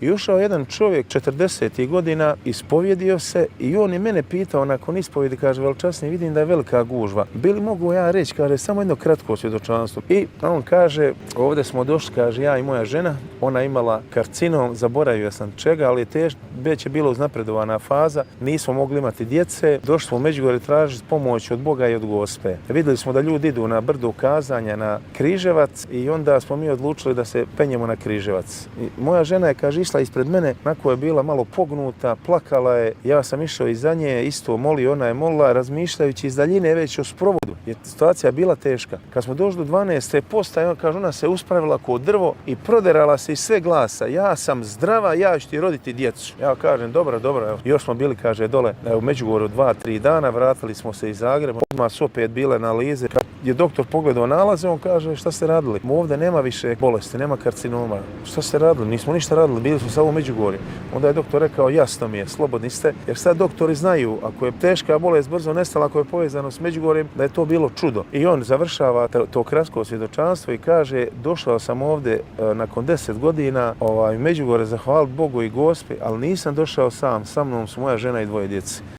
I ušao jedan čovjek 40. godina, ispovjedio se i on je mene pitao nakon ispovjedi, kaže, veličasni, vidim da je velika gužva. Bi li mogu ja reći, kaže, samo jedno kratko svjedočanstvo. I on kaže, ovdje smo došli, kaže, ja i moja žena, ona imala karcinom, zaboravio sam čega, ali već je bila uznapredovana faza, nismo mogli imati djece, došli smo u Međugorje tražiti pomoć od Boga i od Gospe. Vidjeli smo da ljudi idu na brdo Kazanja, na Križevac i onda smo mi odlučili da se penjemo na Križevac. I moja žena je, kaže, išla ispred mene, nakon je bila malo pognuta, plakala je, ja sam išao iza nje, isto molio, ona je molila, razmišljajući iz daljine već o sprovodu, jer situacija je bila teška. Kad smo došli do 12. postaje, kaže, ona se uspravila kao drvo i proderala se iz sve glasa, ja sam zdrava, ja ću ti roditi djecu. Ja kažem, dobro, evo. Još smo bili, kaže, dole u Međugorju 2-3 dana, vratili smo se iz Zagreba, odmah su opet bile analize. Kad je doktor pogledao nalaze, on kaže, šta ste radili? Ovdje nema više bolesti, nema karcinoma. Šta ste radili? Nismo ništa radili, bili smo samo u Međugorju. Onda je doktor rekao, jasno mi je, slobodni ste, jer sad doktori znaju, ako je teška bolest brzo nestala, ako je povezano s Međugorjem, da je to bilo čudo. I on završava to kratko svjedočanstvo i kaže, došao sam ovdje nakon 10 godina u Međugorje, zahvaliti Bogu i Gospi, ali nisam došao sam, sa mnom su moja žena i 2 djece.